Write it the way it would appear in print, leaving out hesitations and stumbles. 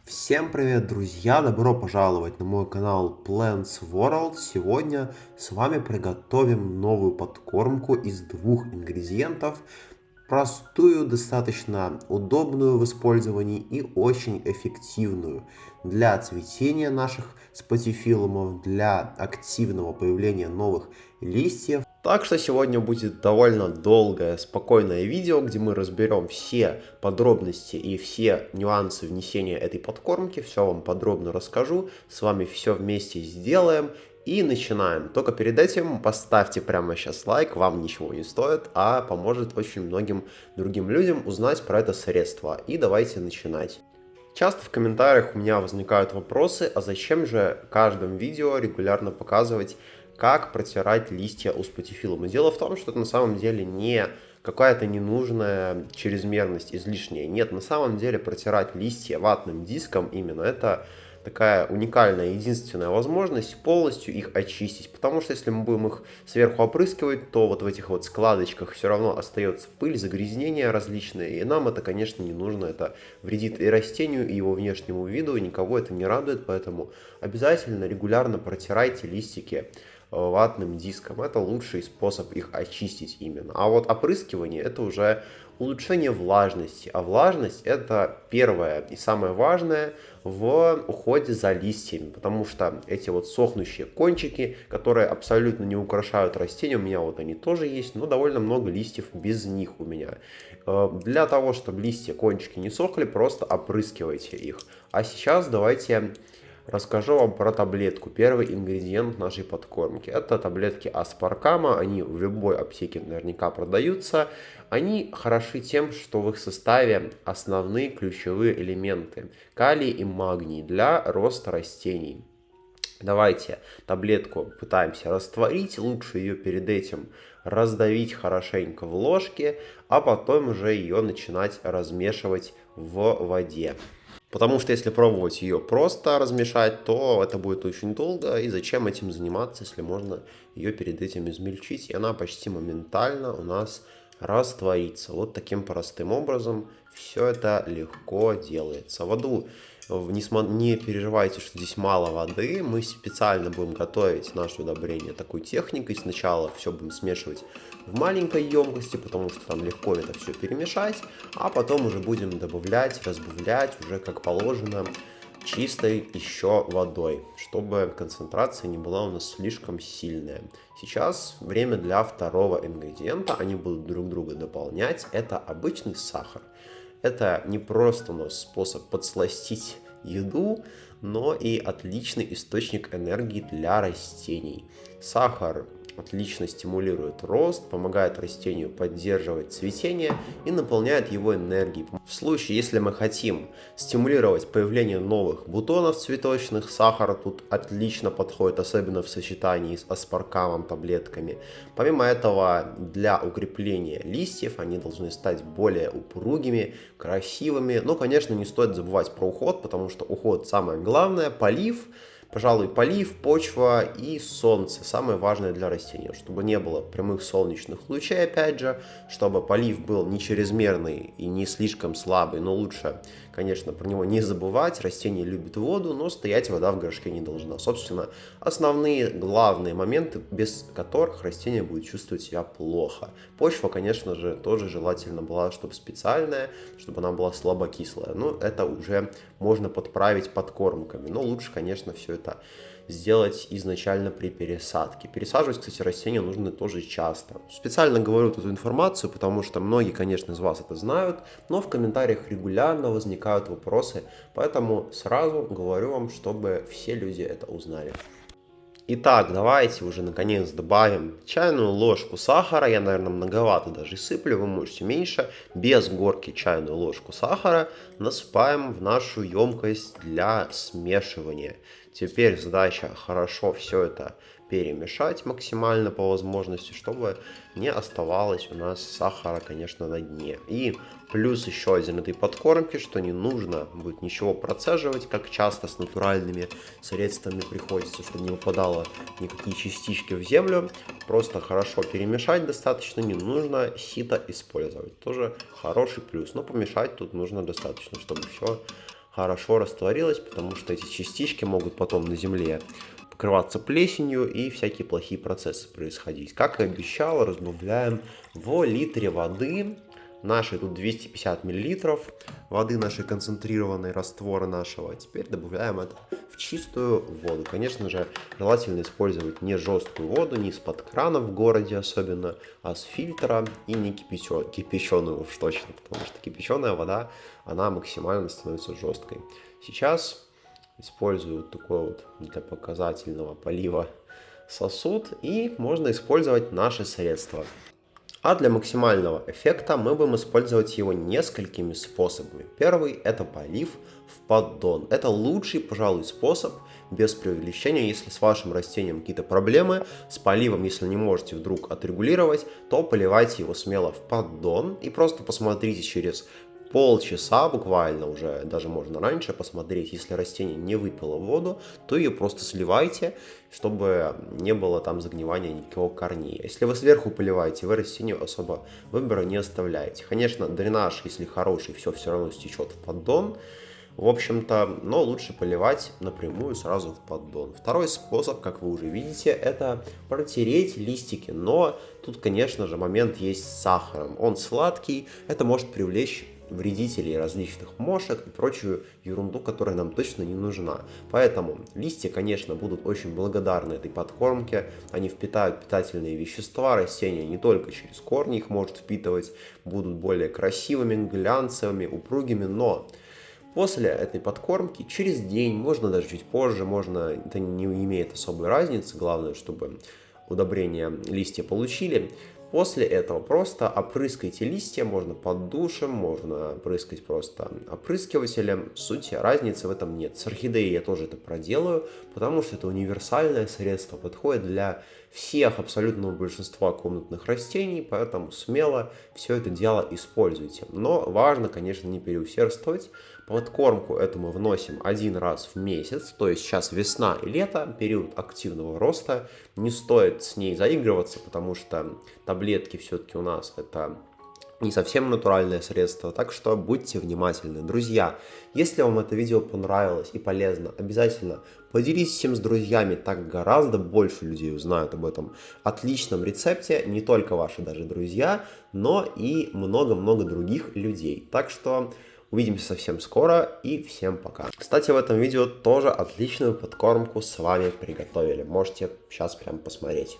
Всем привет, друзья! Добро пожаловать на мой канал Plants World. Сегодня с вами приготовим новую подкормку из двух ингредиентов. Простую, достаточно удобную в использовании и очень эффективную для цветения наших спатифилумов, для активного появления новых листьев. Так что сегодня будет довольно долгое, спокойное видео, где мы разберем все подробности и все нюансы внесения этой подкормки. Все вам подробно расскажу, с вами все вместе сделаем и начинаем. Только перед этим поставьте прямо сейчас лайк, вам ничего не стоит, а поможет очень многим другим людям узнать про это средство. И давайте начинать. Часто в комментариях у меня возникают вопросы, а зачем же в каждом видео регулярно показывать, как протирать листья у спатифилума. Дело в том, что это на самом деле не какая-то ненужная чрезмерность излишняя. Нет, на самом деле протирать листья ватным диском именно это такая уникальная, единственная возможность полностью их очистить. Потому что если мы будем их сверху опрыскивать, то вот в этих вот складочках все равно остается пыль, загрязнения различные. И нам это, конечно, не нужно. Это вредит и растению, и его внешнему виду, и никого это не радует. Поэтому обязательно регулярно протирайте листики ватным диском. Это лучший способ их очистить именно. А вот опрыскивание это уже улучшение влажности. А влажность это первое и самое важное в уходе за листьями. Потому что эти вот сохнущие кончики, которые абсолютно не украшают растения, у меня вот они тоже есть, но довольно много листьев без них у меня. Для того, чтобы листья, кончики не сохли, просто опрыскивайте их. А сейчас давайте расскажу вам про таблетку. Первый ингредиент нашей подкормки. Это таблетки аспаркама. Они в любой аптеке наверняка продаются. Они хороши тем, что в их составе основные ключевые элементы. Калий и магний для роста растений. Давайте таблетку пытаемся растворить. Лучше ее перед этим раздавить хорошенько в ложке, а потом уже ее начинать размешивать в воде. Потому что если пробовать ее просто размешать, то это будет очень долго. И зачем этим заниматься, если можно ее перед этим измельчить, и она почти моментально у нас растворится. Вот таким простым образом все это легко делается. Воду не переживайте, что здесь мало воды. Мы специально будем готовить наше удобрение такой техникой. Сначала все будем смешивать в маленькой емкости, потому что там легко это все перемешать. А потом уже будем добавлять, разбавлять уже как положено чистой еще водой, чтобы концентрация не была у нас слишком сильная. Сейчас время для второго ингредиента. Они будут друг друга дополнять. Это обычный сахар. Это не просто у нас способ подсластить еду, но и отличный источник энергии для растений. Сахар отлично стимулирует рост, помогает растению поддерживать цветение и наполняет его энергией. В случае, если мы хотим стимулировать появление новых бутонов цветочных, сахар тут отлично подходит, особенно в сочетании с аспаркамом, таблетками. Помимо этого, для укрепления листьев они должны стать более упругими, красивыми. Но, конечно, не стоит забывать про уход, потому что уход самое главное, полив. Пожалуй, полив, почва и солнце. Самое важное для растения, чтобы не было прямых солнечных лучей, опять же, чтобы полив был не чрезмерный и не слишком слабый, но лучше, конечно, про него не забывать. Растение любит воду, но стоять вода в горшке не должна. Собственно, основные, главные моменты, без которых растение будет чувствовать себя плохо. Почва, конечно же, тоже желательно была, чтобы специальная, чтобы она была слабокислая. Но это уже можно подправить подкормками. Но лучше, конечно, все это сделать изначально при пересадке. Пересаживать, кстати, растения нужно тоже часто. Специально говорю эту информацию, потому что многие, конечно, из вас это знают, но в комментариях регулярно возникают вопросы, поэтому сразу говорю вам, чтобы все люди это узнали. Итак, давайте уже наконец добавим чайную ложку сахара. Я, наверное, многовато даже сыплю, вы можете меньше. Без горки чайную ложку сахара насыпаем в нашу емкость для смешивания. Теперь задача хорошо все это перемешать максимально по возможности, чтобы не оставалось у нас сахара, конечно, на дне. И плюс еще один этой подкормки, что не нужно будет ничего процеживать, как часто с натуральными средствами приходится, чтобы не выпадало никакие частички в землю. Просто хорошо перемешать достаточно, не нужно сито использовать. Тоже хороший плюс, но помешать тут нужно достаточно, чтобы все хорошо растворилась, потому что эти частички могут потом на земле покрываться плесенью и всякие плохие процессы происходить. Как и обещал, разбавляем в литре воды. Нашей тут 250 мл воды, нашей концентрированной раствора нашего. Теперь добавляем это в чистую воду. Конечно же, желательно использовать не жесткую воду, не из-под крана в городе особенно, а с фильтра и не кипяченую уж точно, потому что кипяченая вода, она максимально становится жесткой. Сейчас использую вот такой вот для показательного полива сосуд, и можно использовать наши средства. А для максимального эффекта мы будем использовать его несколькими способами. Первый – это полив в поддон. Это лучший, пожалуй, способ, без преувеличения. Если с вашим растением какие-то проблемы, с поливом, если не можете вдруг отрегулировать, то поливайте его смело в поддон и просто посмотрите через полчаса буквально, уже даже можно раньше посмотреть, если растение не выпило воду, то ее просто сливайте, чтобы не было там загнивания никакого корней. Если вы сверху поливаете, вы растению особо выбора не оставляете. Конечно, дренаж, если хороший, все равно стечет в поддон. В общем-то, но лучше поливать напрямую сразу в поддон. Второй способ, как вы уже видите, это протереть листики. Но тут, конечно же, момент есть с сахаром. Он сладкий, это может привлечь вредителей, различных мошек и прочую ерунду, которая нам точно не нужна. Поэтому листья, конечно, будут очень благодарны этой подкормке. Они впитают питательные вещества, растения не только через корни их может впитывать, будут более красивыми, глянцевыми, упругими, но после этой подкормки через день, можно даже чуть позже, можно, это не имеет особой разницы, главное, чтобы удобрения листья получили. После этого просто опрыскайте листья, можно под душем, можно опрыскать просто опрыскивателем. Сути разницы в этом нет. С орхидеей я тоже это проделаю, потому что это универсальное средство, подходит для всех, абсолютного большинства комнатных растений, поэтому смело все это дело используйте. Но важно, конечно, не переусердствовать. Подкормку эту мы вносим один раз в месяц, то есть сейчас весна и лето, период активного роста. Не стоит с ней заигрываться, потому что таблетки все-таки у нас это не совсем натуральное средство, так что будьте внимательны. Друзья, если вам это видео понравилось и полезно, обязательно поделитесь им с друзьями, так гораздо больше людей узнают об этом отличном рецепте, не только ваши даже друзья, но и много-много других людей. Так что увидимся совсем скоро и всем пока. Кстати, в этом видео тоже отличную подкормку с вами приготовили. Можете сейчас прям посмотреть.